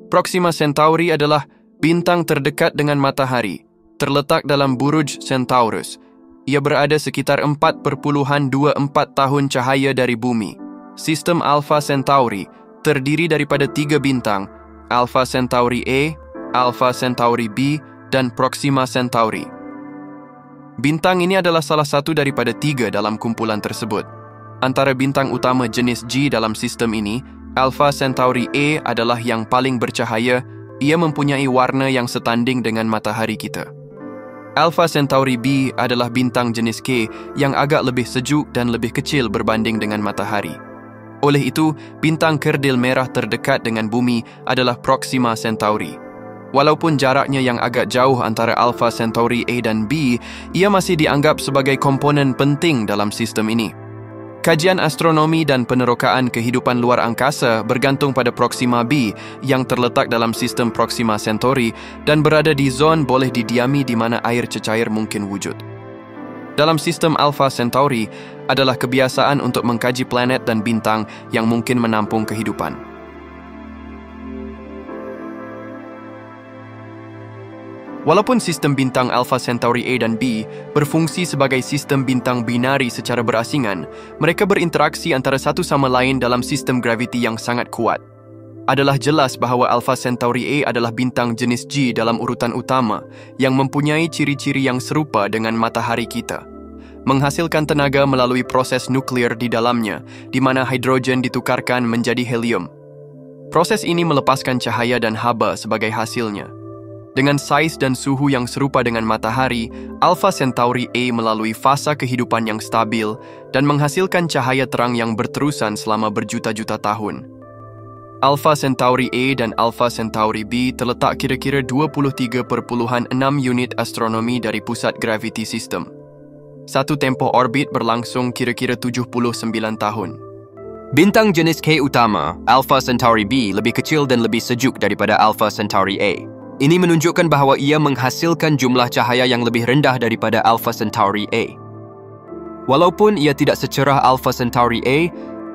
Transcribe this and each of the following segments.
Proxima Centauri adalah bintang terdekat dengan matahari, terletak dalam buruj Centaurus. Ia berada sekitar 4.24 tahun cahaya dari bumi. Sistem Alpha Centauri terdiri daripada 3 bintang, Alpha Centauri A, Alpha Centauri B, dan Proxima Centauri. Bintang ini adalah salah satu daripada 3 dalam kumpulan tersebut. Antara bintang utama jenis G dalam sistem ini, Alpha Centauri A adalah yang paling bercahaya. Ia mempunyai warna yang setanding dengan matahari kita. Alpha Centauri B adalah bintang jenis K yang agak lebih sejuk dan lebih kecil berbanding dengan matahari. Oleh itu, bintang kerdil merah terdekat dengan bumi adalah Proxima Centauri. Walaupun jaraknya yang agak jauh antara Alpha Centauri A dan B, ia masih dianggap sebagai komponen penting dalam sistem ini. Kajian astronomi dan penerokaan kehidupan luar angkasa bergantung pada Proxima B yang terletak dalam sistem Proxima Centauri dan berada di zon boleh didiami di mana air cecair mungkin wujud. Dalam sistem Alpha Centauri adalah kebiasaan untuk mengkaji planet dan bintang yang mungkin menampung kehidupan. Walaupun sistem bintang Alpha Centauri A dan B berfungsi sebagai sistem bintang binari secara berasingan, mereka berinteraksi antara satu sama lain dalam sistem graviti yang sangat kuat. Adalah jelas bahawa Alpha Centauri A adalah bintang jenis G dalam urutan utama yang mempunyai ciri-ciri yang serupa dengan matahari kita. Menghasilkan tenaga melalui proses nuklear di dalamnya, di mana hidrogen ditukarkan menjadi helium. Proses ini melepaskan cahaya dan haba sebagai hasilnya. Dengan saiz dan suhu yang serupa dengan matahari, Alpha Centauri A melalui fasa kehidupan yang stabil dan menghasilkan cahaya terang yang berterusan selama berjuta-juta tahun. Alpha Centauri A dan Alpha Centauri B terletak kira-kira 23.6 unit astronomi dari pusat graviti sistem. Satu tempoh orbit berlangsung kira-kira 79 tahun. Bintang jenis K utama, Alpha Centauri B, lebih kecil dan lebih sejuk daripada Alpha Centauri A. Ini menunjukkan bahawa ia menghasilkan jumlah cahaya yang lebih rendah daripada Alpha Centauri A. Walaupun ia tidak secerah Alpha Centauri A,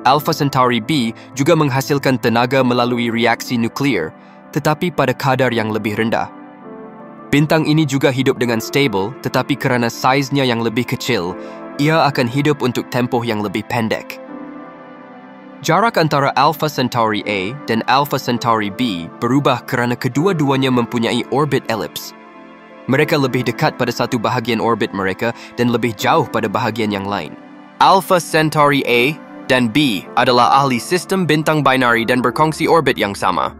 Alpha Centauri B juga menghasilkan tenaga melalui reaksi nuklear, tetapi pada kadar yang lebih rendah. Bintang ini juga hidup dengan stabil, tetapi kerana saiznya yang lebih kecil, ia akan hidup untuk tempoh yang lebih pendek. Jarak antara Alpha Centauri A dan Alpha Centauri B berubah kerana kedua-duanya mempunyai orbit elips. Mereka lebih dekat pada satu bahagian orbit mereka dan lebih jauh pada bahagian yang lain. Alpha Centauri A dan B adalah ahli sistem bintang binari dan berkongsi orbit yang sama.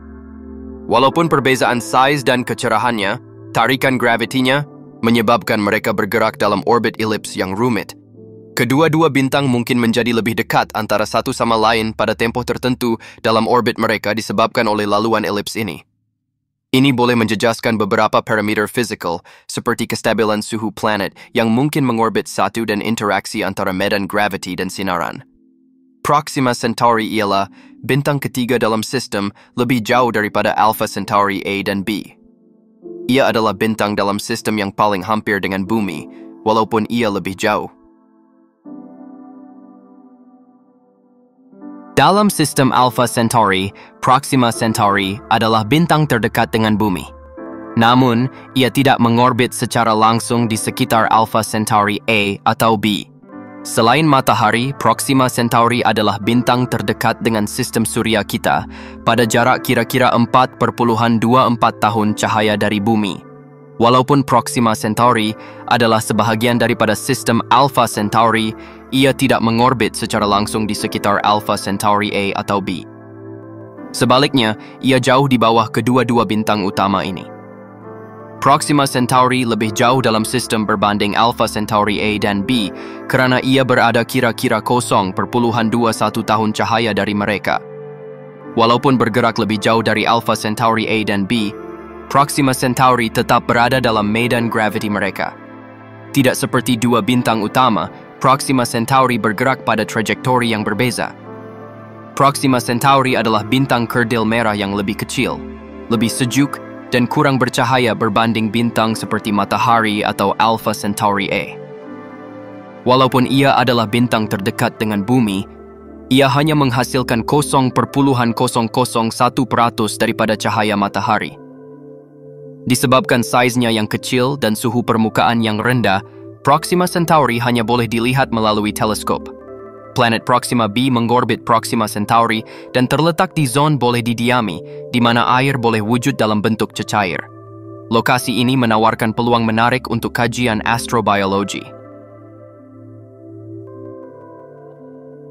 Walaupun perbezaan saiz dan kecerahannya, tarikan gravitinya menyebabkan mereka bergerak dalam orbit elips yang rumit. Kedua-dua bintang mungkin menjadi lebih dekat antara satu sama lain pada tempoh tertentu dalam orbit mereka disebabkan oleh laluan elips ini. Ini boleh menjejaskan beberapa parameter fizikal seperti kestabilan suhu planet yang mungkin mengorbit satu dan interaksi antara medan graviti dan sinaran. Proxima Centauri ialah bintang ketiga dalam sistem lebih jauh daripada Alpha Centauri A dan B. Ia adalah bintang dalam sistem yang paling hampir dengan bumi, walaupun ia lebih jauh. Dalam sistem Alpha Centauri, Proxima Centauri adalah bintang terdekat dengan bumi. Namun, ia tidak mengorbit secara langsung di sekitar Alpha Centauri A atau B. Selain matahari, Proxima Centauri adalah bintang terdekat dengan sistem suria kita pada jarak kira-kira 4.24 tahun cahaya dari bumi. Walaupun Proxima Centauri adalah sebahagian daripada sistem Alpha Centauri, ia tidak mengorbit secara langsung di sekitar Alpha Centauri A atau B. Sebaliknya, ia jauh di bawah kedua-dua bintang utama ini. Proxima Centauri lebih jauh dalam sistem berbanding Alpha Centauri A dan B kerana ia berada kira-kira 0.21 tahun cahaya dari mereka. Walaupun bergerak lebih jauh dari Alpha Centauri A dan B, Proxima Centauri tetap berada dalam medan graviti mereka. Tidak seperti dua bintang utama, Proxima Centauri bergerak pada trajektori yang berbeza. Proxima Centauri adalah bintang kerdil merah yang lebih kecil, lebih sejuk, dan kurang bercahaya berbanding bintang seperti matahari atau Alpha Centauri A. Walaupun ia adalah bintang terdekat dengan bumi, Ia hanya menghasilkan 0,001% daripada cahaya matahari. Disebabkan saiznya yang kecil dan suhu permukaan yang rendah, Proxima Centauri hanya boleh dilihat melalui teleskop. Planet Proxima b mengorbit Proxima Centauri dan terletak di zon boleh didiami, di mana air boleh wujud dalam bentuk cecair. Lokasi ini menawarkan peluang menarik untuk kajian astrobiologi.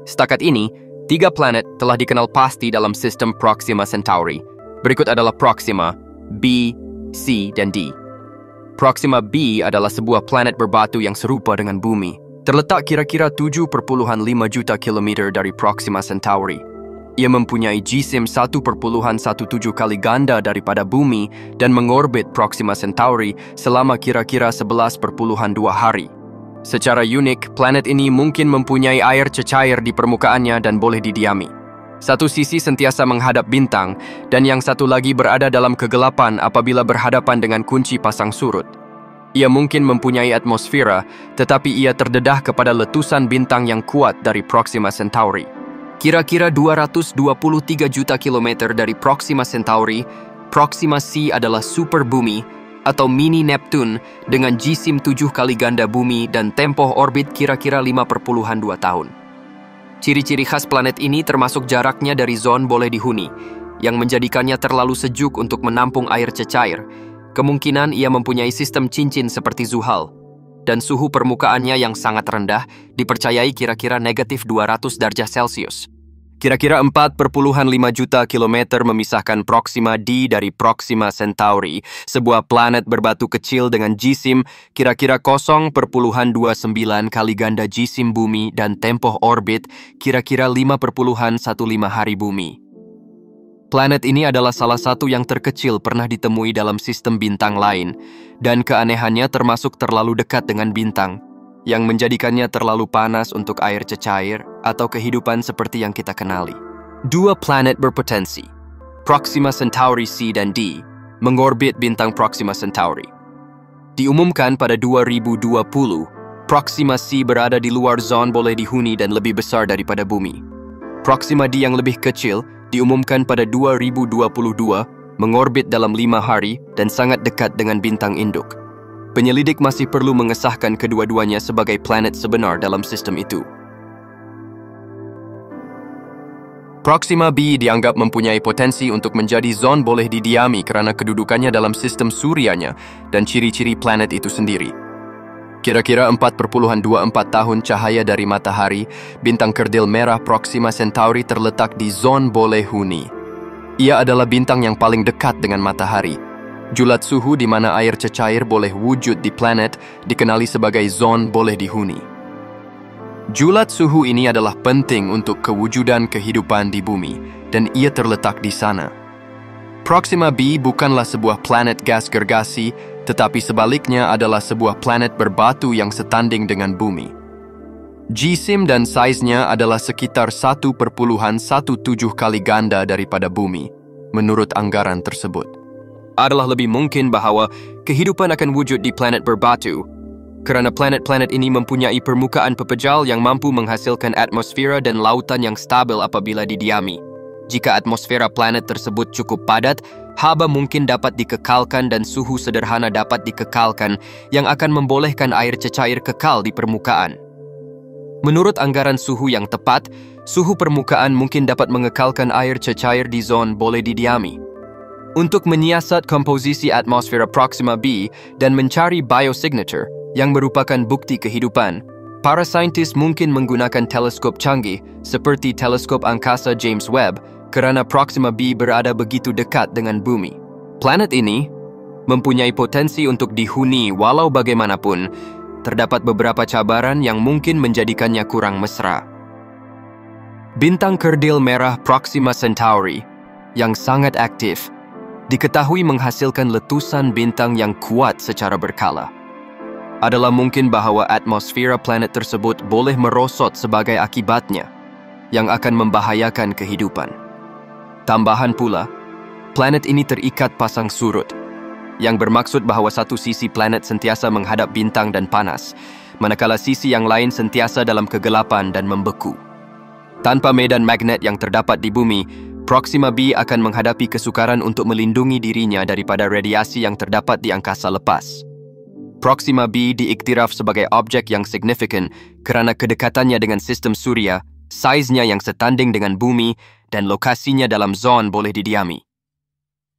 Setakat ini, 3 planet telah dikenal pasti dalam sistem Proxima Centauri. Berikut adalah Proxima, B, C, dan D. Proxima b adalah sebuah planet berbatu yang serupa dengan Bumi. Terletak kira-kira 7,5 juta kilometer dari Proxima Centauri. Ia mempunyai jisim 1,17 kali ganda daripada Bumi dan mengorbit Proxima Centauri selama kira-kira 11,2 hari. Secara unik, planet ini mungkin mempunyai air cecair di permukaannya dan boleh didiami. Satu sisi sentiasa menghadap bintang, dan yang satu lagi berada dalam kegelapan apabila berhadapan dengan kunci pasang surut. Ia mungkin mempunyai atmosfera, tetapi ia terdedah kepada letusan bintang yang kuat dari Proxima Centauri. Kira-kira 223 juta kilometer dari Proxima Centauri, Proxima C adalah super bumi atau mini Neptune dengan jisim 7 kali ganda bumi dan tempoh orbit kira-kira 5,2 tahun. Ciri-ciri khas planet ini termasuk jaraknya dari zon boleh dihuni, yang menjadikannya terlalu sejuk untuk menampung air cecair. Kemungkinan ia mempunyai sistem cincin seperti Zuhal, dan suhu permukaannya yang sangat rendah dipercayai kira-kira negatif 200 derajat Celcius. Kira-kira 4,5 juta kilometer memisahkan Proxima D dari Proxima Centauri, sebuah planet berbatu kecil dengan jisim kira-kira 0,29 kali ganda jisim Bumi dan tempoh orbit kira-kira 5,15 hari Bumi. Planet ini adalah salah satu yang terkecil pernah ditemui dalam sistem bintang lain, dan keanehannya termasuk terlalu dekat dengan bintang, yang menjadikannya terlalu panas untuk air cecair atau kehidupan seperti yang kita kenali. 2 planet berpotensi, Proxima Centauri C dan D, mengorbit bintang Proxima Centauri. Diumumkan pada 2020, Proxima C berada di luar zon boleh dihuni dan lebih besar daripada Bumi. Proxima D yang lebih kecil diumumkan pada 2022, mengorbit dalam 5 hari dan sangat dekat dengan bintang induk. Penyelidik masih perlu mengesahkan kedua-duanya sebagai planet sebenar dalam sistem itu. Proxima b dianggap mempunyai potensi untuk menjadi zon boleh didiami kerana kedudukannya dalam sistem suryanya dan ciri-ciri planet itu sendiri. Kira-kira 4,24 tahun cahaya dari matahari, bintang kerdil merah Proxima Centauri terletak di zon boleh huni. Ia adalah bintang yang paling dekat dengan matahari. Julat suhu di mana air cecair boleh wujud di planet dikenali sebagai zon boleh dihuni. Julat suhu ini adalah penting untuk kewujudan kehidupan di Bumi, dan ia terletak di sana. Proxima b bukanlah sebuah planet gas gergasi, tetapi sebaliknya adalah sebuah planet berbatu yang setanding dengan Bumi. Jisim dan saiznya adalah sekitar 1,17 kali ganda daripada Bumi, menurut anggaran tersebut. Adalah lebih mungkin bahawa kehidupan akan wujud di planet berbatu, kerana planet-planet ini mempunyai permukaan pepejal yang mampu menghasilkan atmosfera dan lautan yang stabil apabila didiami. Jika atmosfera planet tersebut cukup padat, haba mungkin dapat dikekalkan dan suhu sederhana dapat dikekalkan yang akan membolehkan air cecair kekal di permukaan. Menurut anggaran suhu yang tepat, suhu permukaan mungkin dapat mengekalkan air cecair di zon boleh didiami. Untuk menyiasat komposisi atmosfera Proxima b dan mencari biosignature yang merupakan bukti kehidupan, para saintis mungkin menggunakan teleskop canggih seperti teleskop angkasa James Webb kerana Proxima b berada begitu dekat dengan Bumi. Planet ini mempunyai potensi untuk dihuni walau bagaimanapun, terdapat beberapa cabaran yang mungkin menjadikannya kurang mesra. Bintang kerdil merah Proxima Centauri yang sangat aktif diketahui menghasilkan letusan bintang yang kuat secara berkala. Adalah mungkin bahawa atmosfera planet tersebut boleh merosot sebagai akibatnya, yang akan membahayakan kehidupan. Tambahan pula, planet ini terikat pasang surut, yang bermaksud bahawa satu sisi planet sentiasa menghadap bintang dan panas, manakala sisi yang lain sentiasa dalam kegelapan dan membeku. Tanpa medan magnet yang terdapat di bumi, Proxima B akan menghadapi kesukaran untuk melindungi dirinya daripada radiasi yang terdapat di angkasa lepas. Proxima B diiktiraf sebagai objek yang signifikan kerana kedekatannya dengan sistem suria, saiznya yang setanding dengan bumi, dan lokasinya dalam zon boleh didiami.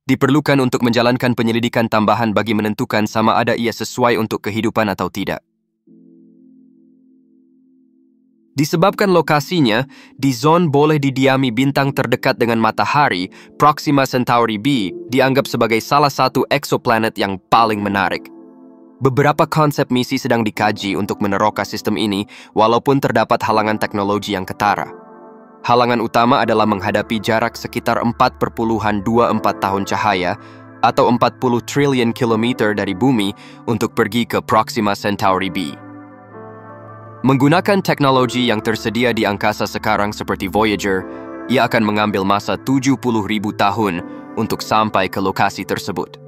Diperlukan untuk menjalankan penyelidikan tambahan bagi menentukan sama ada ia sesuai untuk kehidupan atau tidak. Disebabkan lokasinya di zon boleh didiami bintang terdekat dengan matahari, Proxima Centauri B dianggap sebagai salah satu exoplanet yang paling menarik. Beberapa konsep misi sedang dikaji untuk meneroka sistem ini, walaupun terdapat halangan teknologi yang ketara. Halangan utama adalah menghadapi jarak sekitar 4,24 tahun cahaya atau 40 triliun kilometer dari bumi untuk pergi ke Proxima Centauri B. Menggunakan teknologi yang tersedia di angkasa sekarang seperti Voyager, ia akan mengambil masa 70.000 tahun untuk sampai ke lokasi tersebut.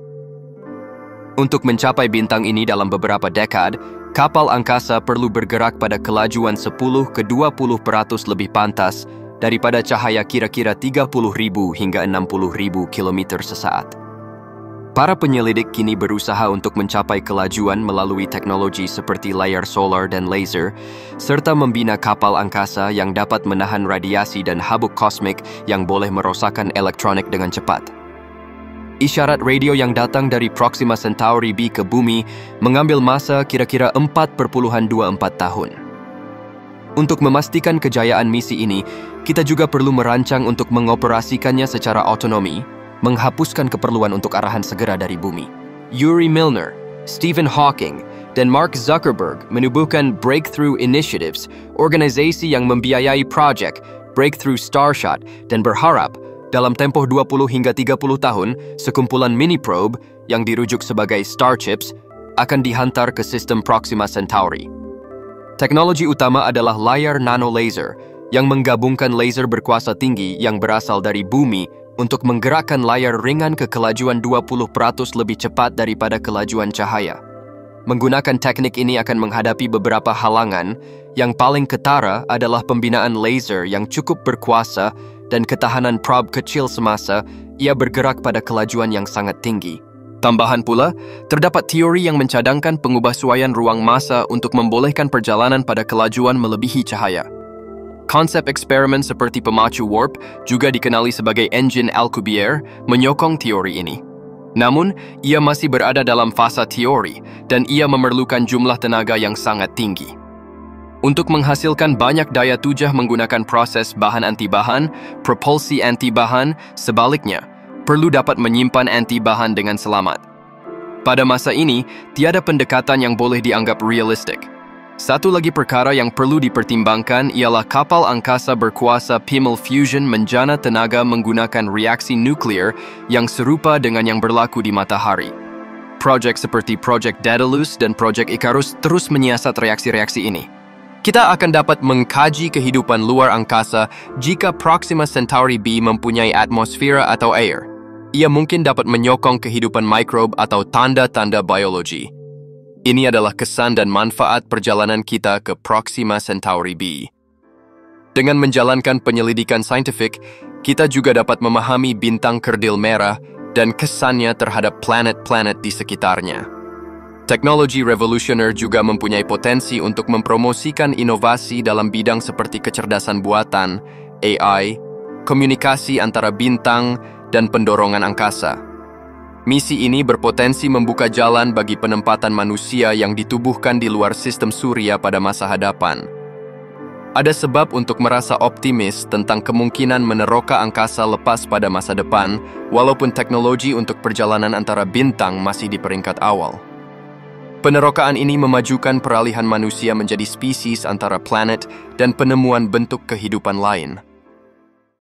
Untuk mencapai bintang ini dalam beberapa dekad, kapal angkasa perlu bergerak pada kelajuan 10 ke 20% lebih pantas daripada cahaya kira-kira 30.000 hingga 60.000 kilometer sesaat. Para penyelidik kini berusaha untuk mencapai kelajuan melalui teknologi seperti layar solar dan laser, serta membina kapal angkasa yang dapat menahan radiasi dan habuk kosmik yang boleh merosakkan elektronik dengan cepat. Isyarat radio yang datang dari Proxima Centauri B ke bumi mengambil masa kira-kira 4,24 tahun. Untuk memastikan kejayaan misi ini, kita juga perlu merancang untuk mengoperasikannya secara otonomi, menghapuskan keperluan untuk arahan segera dari bumi. Yuri Milner, Stephen Hawking, dan Mark Zuckerberg menubuhkan Breakthrough Initiatives, organisasi yang membiayai projek Breakthrough Starshot, dan berharap dalam tempoh 20 hingga 30 tahun, sekumpulan mini probe yang dirujuk sebagai Starships akan dihantar ke sistem Proxima Centauri. Teknologi utama adalah layar nanolaser yang menggabungkan laser berkuasa tinggi yang berasal dari bumi untuk menggerakkan layar ringan ke kelajuan 20% lebih cepat daripada kelajuan cahaya. Menggunakan teknik ini akan menghadapi beberapa halangan. Yang paling ketara adalah pembinaan laser yang cukup berkuasa dan ketahanan probe kecil semasa ia bergerak pada kelajuan yang sangat tinggi. Tambahan pula, terdapat teori yang mencadangkan pengubahsuaian ruang massa untuk membolehkan perjalanan pada kelajuan melebihi cahaya. Konsep eksperimen seperti pemacu warp, juga dikenali sebagai engine Alcubierre, menyokong teori ini. Namun, ia masih berada dalam fasa teori dan ia memerlukan jumlah tenaga yang sangat tinggi. Untuk menghasilkan banyak daya tujah menggunakan proses bahan anti-bahan, propulsi anti-bahan, sebaliknya, perlu dapat menyimpan anti-bahan dengan selamat. Pada masa ini, tiada pendekatan yang boleh dianggap realistik. Satu lagi perkara yang perlu dipertimbangkan ialah kapal angkasa berkuasa Pimmel Fusion menjana tenaga menggunakan reaksi nuklear yang serupa dengan yang berlaku di matahari. Projek seperti Projek Daedalus dan Projek Icarus terus menyiasat reaksi-reaksi ini. Kita akan dapat mengkaji kehidupan luar angkasa jika Proxima Centauri B mempunyai atmosfera atau air. Ia mungkin dapat menyokong kehidupan mikrob atau tanda-tanda biologi. Ini adalah kesan dan manfaat perjalanan kita ke Proxima Centauri B. Dengan menjalankan penyelidikan saintifik, kita juga dapat memahami bintang kerdil merah dan kesannya terhadap planet-planet di sekitarnya. Teknologi revolusioner juga mempunyai potensi untuk mempromosikan inovasi dalam bidang seperti kecerdasan buatan, AI, komunikasi antara bintang, dan pendorongan angkasa. Misi ini berpotensi membuka jalan bagi penempatan manusia yang ditubuhkan di luar sistem surya pada masa hadapan. Ada sebab untuk merasa optimis tentang kemungkinan meneroka angkasa lepas pada masa depan, walaupun teknologi untuk perjalanan antara bintang masih di peringkat awal. Penerokaan ini memajukan peralihan manusia menjadi spesies antara planet dan penemuan bentuk kehidupan lain.